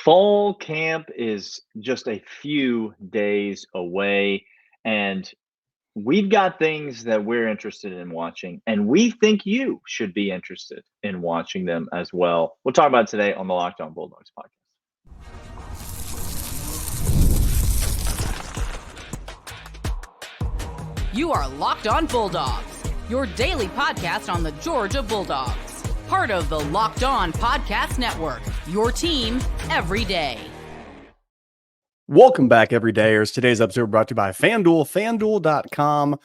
Fall camp is just a few days away, and we've got things that we're interested in watching, and we think you should be interested in watching them as well. We'll talk about it today on the Locked On Bulldogs podcast. You are Locked On Bulldogs, your daily podcast on the Georgia Bulldogs. Part of the Locked On Podcast Network, your team every day. Welcome back, everydayers. Today's episode brought to you by FanDuel, FanDuel.com.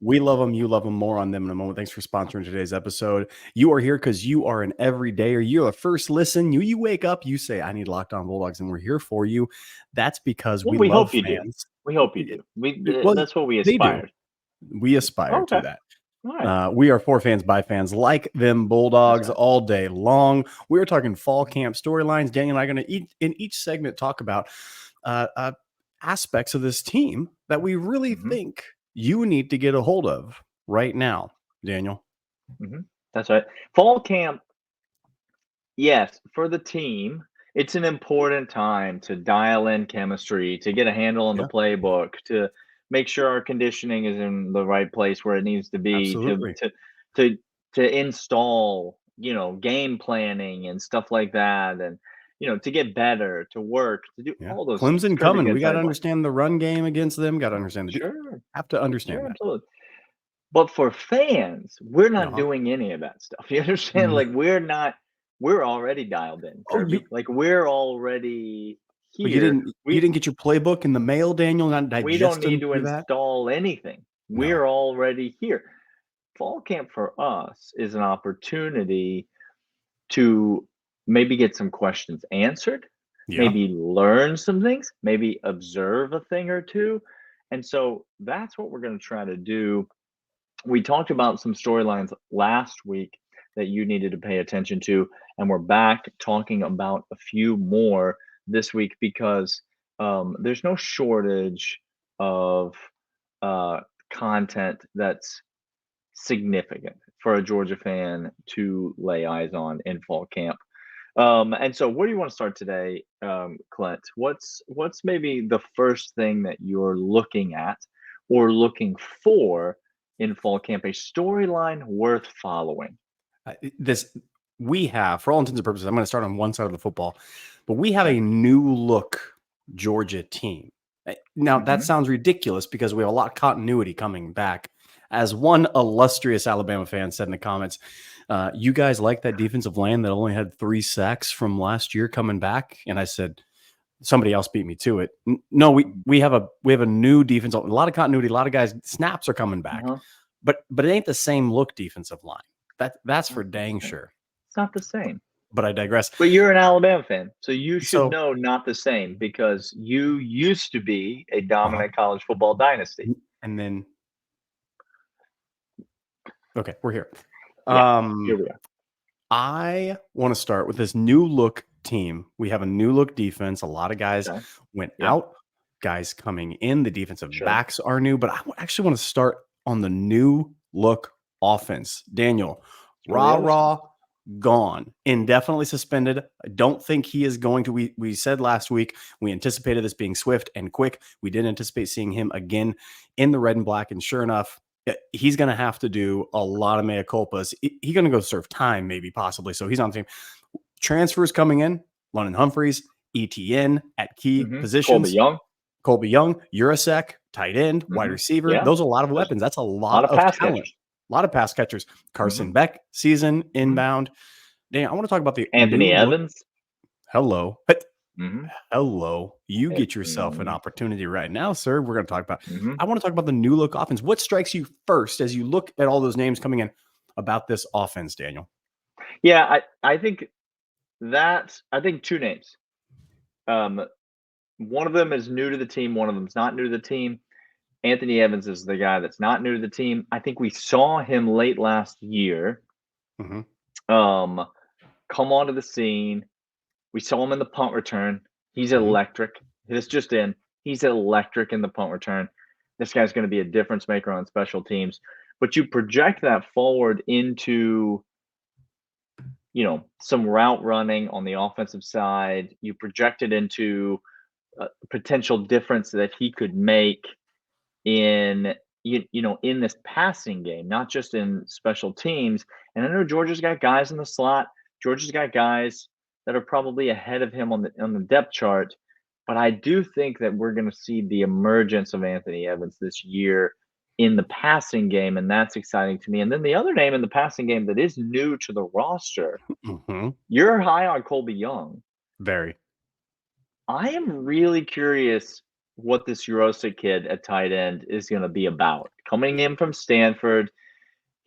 We love them. You love them. More on them in a moment. Thanks for sponsoring today's episode. You are here because you are an everydayer. You're a first listen. You wake up, you say, I need Locked On Bulldogs, and we're here for you. That's because we love hope you fans. do. We hope you do. Well, that's what we aspire. We aspire to that. All right. We are for fans by fans like them Bulldogs all day long. We're talking fall camp storylines. Daniel and I are going to in each segment talk about aspects of this team that we really think you need to get a hold of right now, Daniel. That's right. Fall camp, yes, for the team, it's an important time to dial in chemistry, to get a handle on the playbook, to make sure our conditioning is in the right place where it needs to be, to install, game planning and stuff like that, and to get better, to work, to do all those things. Clemson coming. We got to understand the run game against them. Got to understand have to understand that. Absolutely. But for fans, we're not doing any of that stuff. You understand? Like we're already dialed in. We're already here. You didn't get your playbook in the mail, Daniel? We don't need to install anything. We're already here. Fall camp for us is an opportunity to maybe get some questions answered, maybe learn some things, maybe observe a thing or two. And so that's what we're going to try to do. We talked about some storylines last week that you needed to pay attention to, and we're back talking about a few more this week because there's no shortage of content that's significant for a Georgia fan to lay eyes on in fall camp. And so where do you want to start today, Clint? What's maybe the first thing that you're looking at or looking for in fall camp, a storyline worth following? We have, for all intents and purposes, I'm going to start on one side of the football, but we have a new look Georgia team. Now, that sounds ridiculous because we have a lot of continuity coming back. As one illustrious Alabama fan said in the comments, you guys like that defensive line that only had 3 sacks from last year coming back? And I said, somebody else beat me to it. No, we have a new defense, a lot of continuity, a lot of guys, snaps are coming back. But it ain't the same look defensive line. That's for dang sure. It's not the same. But I digress. But you're an Alabama fan, so you should know not the same because you used to be a dominant college football dynasty. And then okay, we're here. Here we are. I want to start with this new look team. We have a new look defense. A lot of guys went out, guys coming in. The defensive backs are new, but I actually want to start on the new look offense. Daniel, rah, gone, indefinitely suspended. I don't think he is going to. We said last week we anticipated this being swift and quick. We didn't anticipate seeing him again in the red and black, and sure enough, he's going to have to do a lot of mea culpas. He's going to go serve time, maybe, possibly. So he's on the team. Transfers coming in: London Humphreys, ETN at key positions. Colby Young, Urasek, tight end, wide receiver. Those are a lot of weapons. That's a lot of pass talent. catchers. A lot of pass catchers. Carson Beck, season inbound. Dan, I want to talk about the Anthony Evans. Hello. Hello. You get yourself an opportunity right now, sir. We're going to talk about I want to talk about the new look offense. What strikes you first as you look at all those names coming in about this offense, Daniel? Yeah, I think 2 names. One of them is new to the team. One of them is not new to the team. Anthony Evans is the guy that's not new to the team. I think we saw him late last year come onto the scene. We saw him in the punt return. He's electric. This just in. He's electric in the punt return. This guy's going to be a difference maker on special teams. But you project that forward into some route running on the offensive side. You projected into a potential difference that he could make in in this passing game, not just in special teams. And I know Georgia's got guys in the slot. Georgia's got guys that are probably ahead of him on the depth chart. But I do think that we're going to see the emergence of Anthony Evans this year in the passing game, and that's exciting to me. And then the other name in the passing game that is new to the roster, you're high on Colby Young. Very. I am really curious what this Yurosek kid at tight end is going to be about. Coming in from Stanford,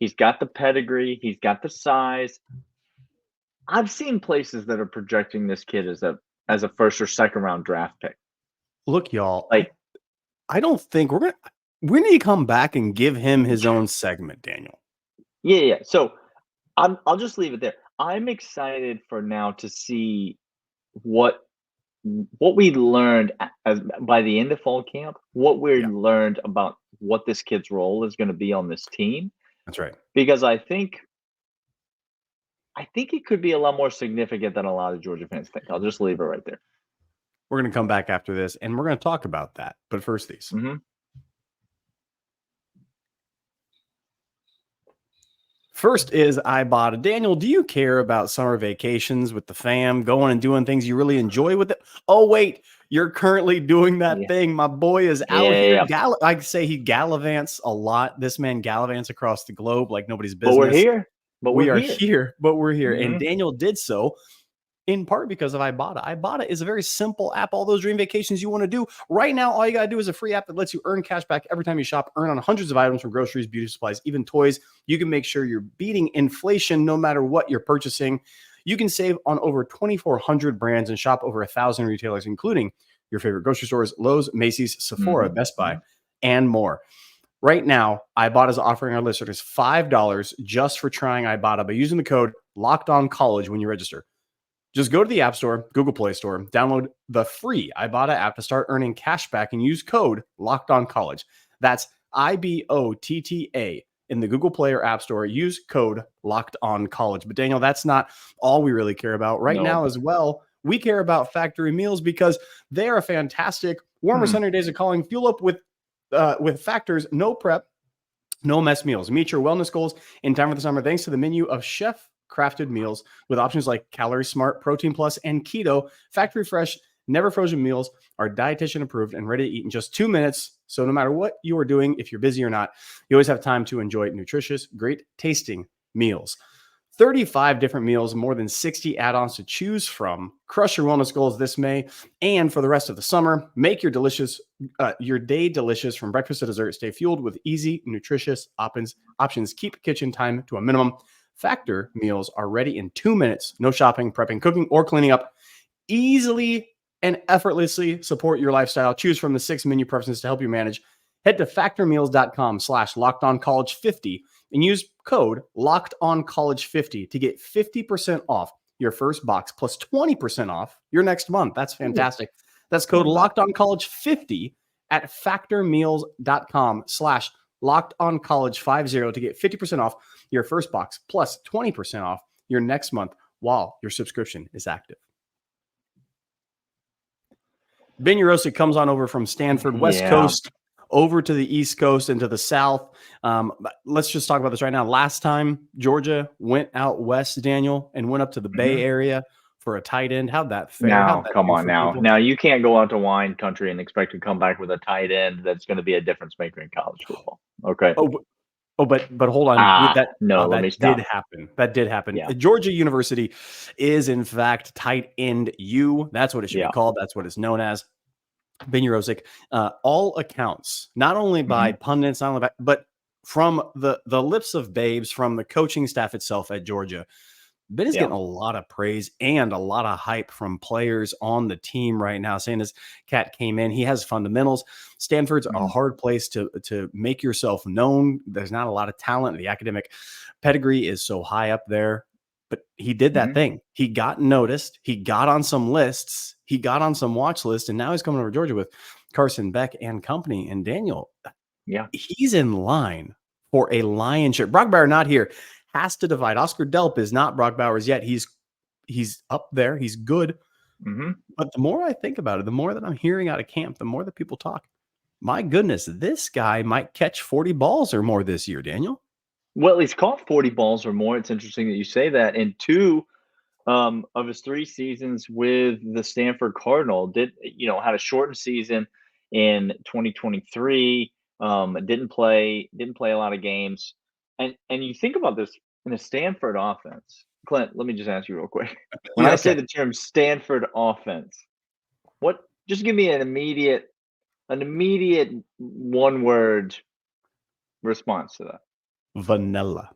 he's got the pedigree, he's got the size. I've seen places that are projecting this kid as a first or second round draft pick. Look, y'all, I don't think we need to come back and give him his own segment, Daniel. Yeah. So I'll just leave it there. I'm excited for now to see what we learned by the end of fall camp, what we learned about what this kid's role is going to be on this team. That's right. Because I think it could be a lot more significant than a lot of Georgia fans think. I'll just leave it right there. We're going to come back after this, and we're going to talk about that. But first, these. First is Ibotta. Daniel, do you care about summer vacations with the fam, going and doing things you really enjoy with it? Oh, wait, you're currently doing that thing. My boy is out here. I say he gallivants a lot. This man gallivants across the globe like nobody's business. But we're here. We are here. And Daniel did so in part because of Ibotta. Ibotta is a very simple app. All those dream vacations you want to do right now, all you got to do is a free app that lets you earn cash back every time you shop, earn on hundreds of items from groceries, beauty supplies, even toys. You can make sure you're beating inflation no matter what you're purchasing. You can save on over 2,400 brands and shop over 1,000 retailers, including your favorite grocery stores, Lowe's, Macy's, Sephora, Best Buy, and more. Right now, Ibotta is offering our listeners $5 just for trying Ibotta by using the code LOCKEDONCollege when you register. Just go to the App Store, Google Play Store, download the free Ibotta app to start earning cash back and use code LOCKEDONCollege. That's IBOTTA in the Google Play or App Store. Use code LOCKEDONCollege. But Daniel, that's not all we really care about. Right now as well, we care about factory meals because they are fantastic. Warmer sunny days are calling. Fuel up with Factor's no prep, no mess meals. Meet your wellness goals in time for the summer thanks to the menu of chef-crafted meals with options like Calorie Smart, Protein Plus, and Keto. Factory fresh, never frozen meals are dietitian approved and ready to eat in just 2 minutes. So no matter what you are doing, if you're busy or not, you always have time to enjoy nutritious, great tasting meals. 35 different meals, more than 60 add-ons to choose from. Crush your wellness goals this May and for the rest of the summer. Make your day delicious from breakfast to dessert. Stay fueled with easy, nutritious options. Keep kitchen time to a minimum. Factor meals are ready in 2 minutes. No shopping, prepping, cooking, or cleaning up. Easily and effortlessly support your lifestyle. Choose from the 6 menu preferences to help you manage. Head to factormeals.com/LockedOnCollege50 and use code LOCKEDONCollege50 to get 50% off your first box plus 20% off your next month. That's fantastic. That's code LOCKEDONCollege50 at factormeals.com/LockedOnCollege50 to get 50% off your first box plus 20% off your next month while your subscription is active. Ben Yurosek comes on over from Stanford, West Coast, over to the East Coast and to the South. Let's just talk about this right now. Last time Georgia went out west, Daniel, and went up to the Bay Area for a tight end. How'd that fare? Now, come on now. People? Now, you can't go out to wine country and expect to come back with a tight end that's going to be a difference maker in college football. Okay. But hold on. That did happen. That did happen. Yeah. Georgia University is, in fact, tight end U. That's what it should be called. That's what it's known as. Ben Yurosek, all accounts, not only by pundits, but from the lips of babes, from the coaching staff itself at Georgia, Ben is getting a lot of praise and a lot of hype from players on the team right now, saying this cat came in. He has fundamentals. Stanford's a hard place to make yourself known. There's not a lot of talent. The academic pedigree is so high up there. But he did that thing. He got noticed. He got on some lists. He got on some watch lists. And now he's coming over to Georgia with Carson Beck and company. And Daniel, he's in line for a lion's share. Brock Bauer not here. has to divide. Oscar Delp is not Brock Bowers yet. He's up there. He's good. Mm-hmm. But the more I think about it, the more that I'm hearing out of camp, the more that people talk. My goodness, this guy might catch 40 balls or more this year, Daniel. Well, he's caught 40 balls or more. It's interesting that you say that. In 2 of his 3 seasons with the Stanford Cardinal, had a shortened season in 2023. Didn't play a lot of games. And you think about this in a Stanford offense. Clint, let me just ask you real quick. When I say the term Stanford offense, just give me an immediate one-word response to that. Vanilla.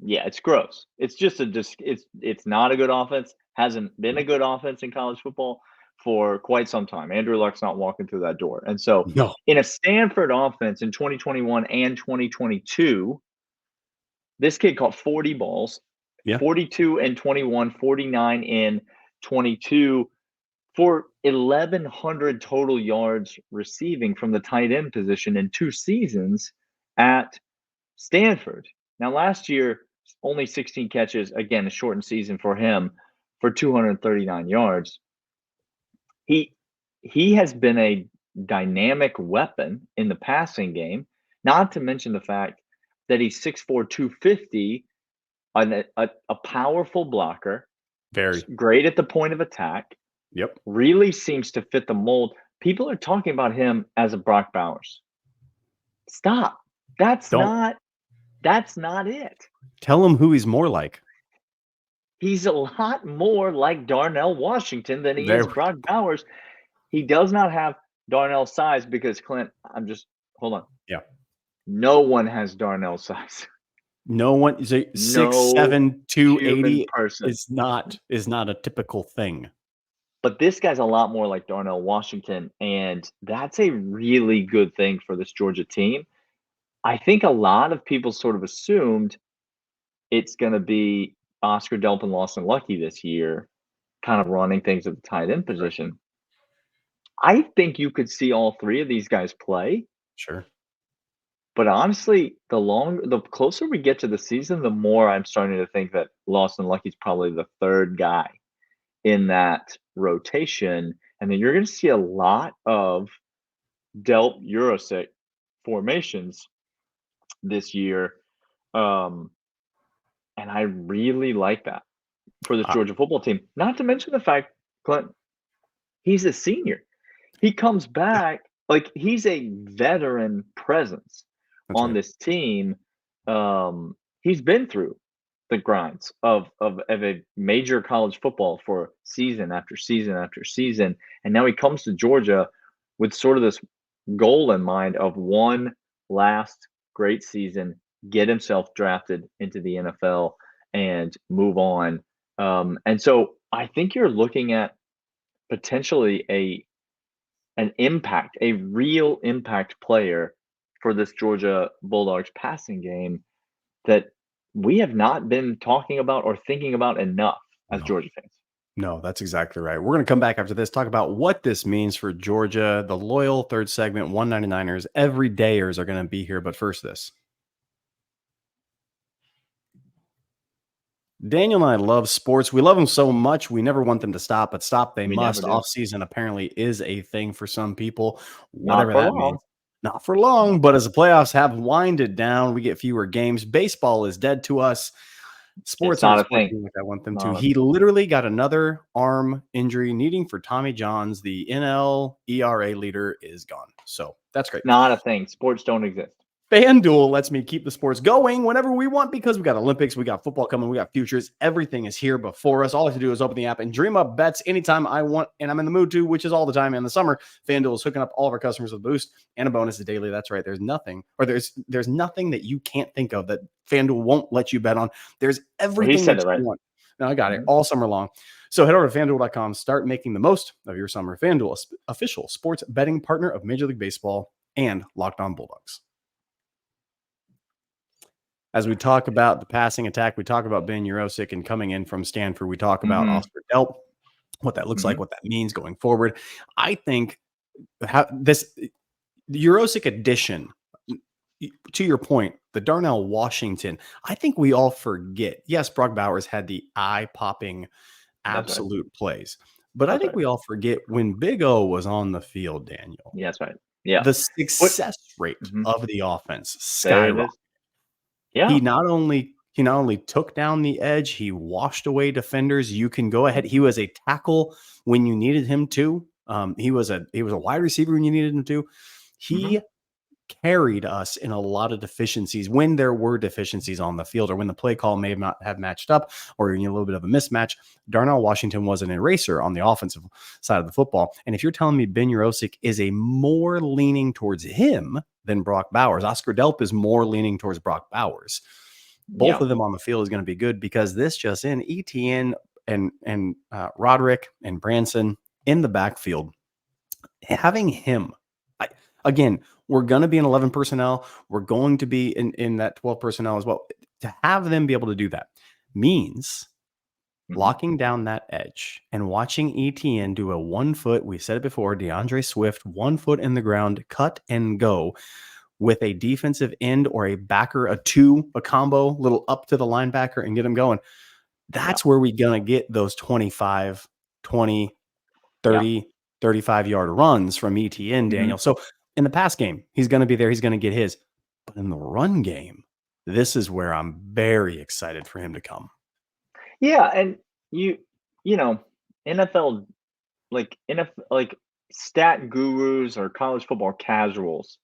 Yeah, it's gross. It's just it's not a good offense. Hasn't been a good offense in college football for quite some time. Andrew Luck's not walking through that door. And so in a Stanford offense in 2021 and 2022, this kid caught 40 balls, 42 in 21, 49 in 22 for 1,100 total yards receiving from the tight end position in 2 seasons at Stanford. Now, last year, only 16 catches, again, a shortened season for him, for 239 yards. He has been a dynamic weapon in the passing game, not to mention the fact that he's 6'4", 250, a powerful blocker, very great at the point of attack. Yep. Really seems to fit the mold. People are talking about him as a Brock Bowers. Stop. That's not it. Tell him who he's more like. He's a lot more like Darnell Washington than he is Brock Bowers. He does not have Darnell's size because, Clint, hold on. Yeah. No one has Darnell's size. No one is 6'7", 280 is not a typical thing. But this guy's a lot more like Darnell Washington, and that's a really good thing for this Georgia team. I think a lot of people sort of assumed it's going to be Oscar Delp and Lawson Lucky this year, kind of running things at the tight end position. I think you could see all 3 of these guys play. Sure. But honestly, the closer we get to the season, the more I'm starting to think that Lawson Lucky's probably the 3rd guy in that rotation. And then you're going to see a lot of Delp Eurosic formations this year. And I really like that for this Georgia football team. Not to mention the fact, Clint, he's a senior. He comes back like he's a veteran presence on this team. He's been through the grinds of a major college football for season after season after season. And now he comes to Georgia with sort of this goal in mind of one last great season, get himself drafted into the NFL and move on. And so I think you're looking at potentially an impact, a real impact player for this Georgia Bulldogs passing game that we have not been talking about or thinking about enough as Georgia fans. No, that's exactly right. We're going to come back after this, talk about what this means for Georgia. The loyal third segment, 199ers, everydayers are going to be here. But first, this. Daniel and I love sports. We love them so much. We never want them to stop, but stop they must. Off season apparently is a thing for some people. Whatever that means. Not for long, but as the playoffs have winded down, we get fewer games. Baseball is dead to us. Sports aren't working like I want them to. He literally got another arm injury, needing for Tommy Johns. The NL ERA leader is gone. So that's great. Not a thing. Sports don't exist. FanDuel lets me keep the sports going whenever we want because we got Olympics, we got football coming, we got futures. Everything is here before us. All I have to do is open the app and dream up bets anytime I want, and I'm in the mood to, which is all the time in the summer. FanDuel is hooking up all of our customers with a boost and a bonus daily. That's right. There's nothing that you can't think of that FanDuel won't let you bet on. There's everything that you want. No, I got it all summer long. So head over to FanDuel.com. Start making the most of your summer. FanDuel, official sports betting partner of Major League Baseball and Locked On Bulldogs. As we talk about the passing attack, we talk about Ben Urosic and coming in from Stanford. We talk about Oscar Delp, what that looks like, what that means going forward. I think the Urosic addition, to your point, the Darnell Washington, I think we all forget. Yes, Brock Bowers had the eye-popping absolute plays, but I think we all forget when Big O was on the field, Daniel. Yeah, that's right. Yeah. The success rate of the offense skyrocketed. Yeah. He not only took down the edge, he washed away defenders. You can go ahead. He was a tackle when you needed him to. He was a wide receiver when you needed him to. He carried us in a lot of deficiencies when there were deficiencies on the field, or when the play call may not have matched up, or a little bit of a mismatch. Darnell Washington was an eraser on the offensive side of the football. And if you're telling me Ben Yurosek is a more leaning towards him than Brock Bowers, Oscar Delp is more leaning towards Brock Bowers. Both of them on the field is going to be good, because this just in, ETN and Roderick and Branson in the backfield, having him, again, we're going to be in 11 personnel. We're going to be in that 12 personnel as well. To have them be able to do that means locking down that edge and watching ETN do a 1 foot, we said it before, DeAndre Swift, 1 foot in the ground, cut and go with a defensive end or a backer, a combo, little up to the linebacker and get them going. That's where we're going to get those 25, 20, 30, 35-yard runs from ETN, Daniel. So in the pass game, he's going to be there. He's going to get his. But in the run game, this is where I'm very excited for him to come. Yeah, and you know, NFL, like stat gurus or college football casuals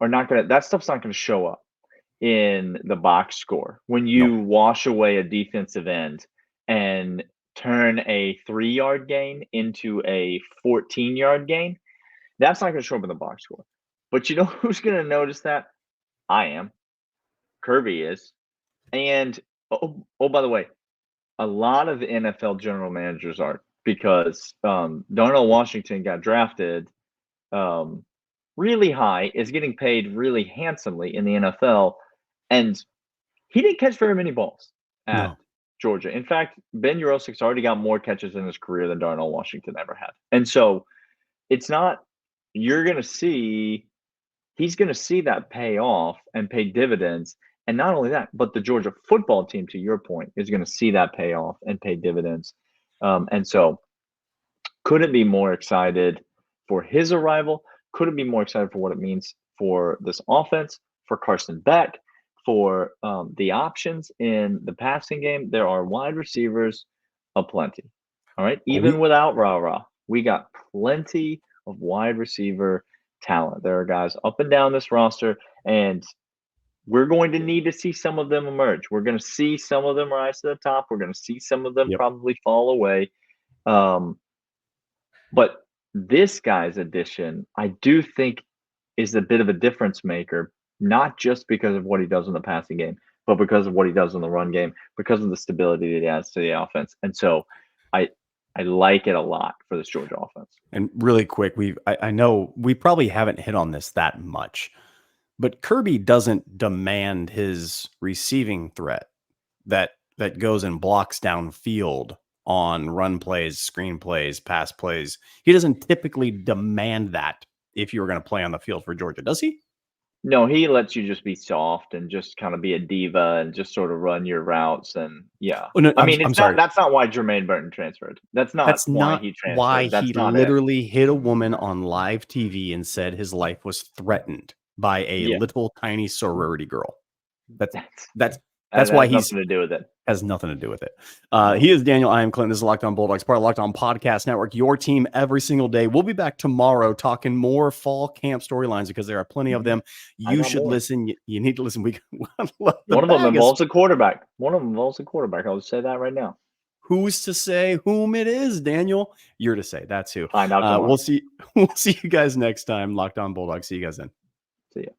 are not going to, that stuff's not going to show up in the box score. When you wash away a defensive end and turn a 3-yard gain into a 14-yard gain, that's not going to show up in the box score. But you know who's going to notice that? I am. Kirby is. And, by the way, a lot of the NFL general managers are, because Darnell Washington got drafted really high, is getting paid really handsomely in the NFL, and he didn't catch very many balls at Georgia. In fact, Ben Yurosek's already got more catches in his career than Darnell Washington ever had. And so it's not, he's going to see that pay off and pay dividends. And not only that, but the Georgia football team, to your point, is going to see that pay off and pay dividends. And so couldn't be more excited for his arrival. Couldn't be more excited for what it means for this offense, for Carson Beck, for the options in the passing game. There are wide receivers aplenty. All right. Even without Ra, we got plenty of wide receiver talent. There are guys up and down this roster, and we're going to need to see some of them emerge. We're going to see some of them rise to the top. We're going to see some of them probably fall away. But this guy's addition, I do think, is a bit of a difference maker, not just because of what he does in the passing game, but because of what he does in the run game, because of the stability that he adds to the offense. And so I like it a lot for this Georgia offense. And really quick, I know we probably haven't hit on this that much, but Kirby doesn't demand his receiving threat that goes and blocks downfield on run plays, screen plays, pass plays. He doesn't typically demand that if you were going to play on the field for Georgia, does he? No, he lets you just be soft and just kind of be a diva and just sort of run your routes. And that's not why Jermaine Burton transferred. That's not why he transferred. Why he literally hit a woman on live TV and said his life was threatened by a little tiny sorority girl. That's why he's nothing to do with it. Has nothing to do with it. He is Daniel. I am Clint. This is Locked On Bulldogs, part of Locked On Podcast Network. Your team every single day. We'll be back tomorrow talking more fall camp storylines, because there are plenty of them. You should listen. You need to listen. One of them involves a quarterback. I'll just say that right now. Who's to say whom it is, Daniel? You're to say. That's who. Find out tomorrow. We'll see you guys next time. Locked On Bulldogs. See you guys then. See ya.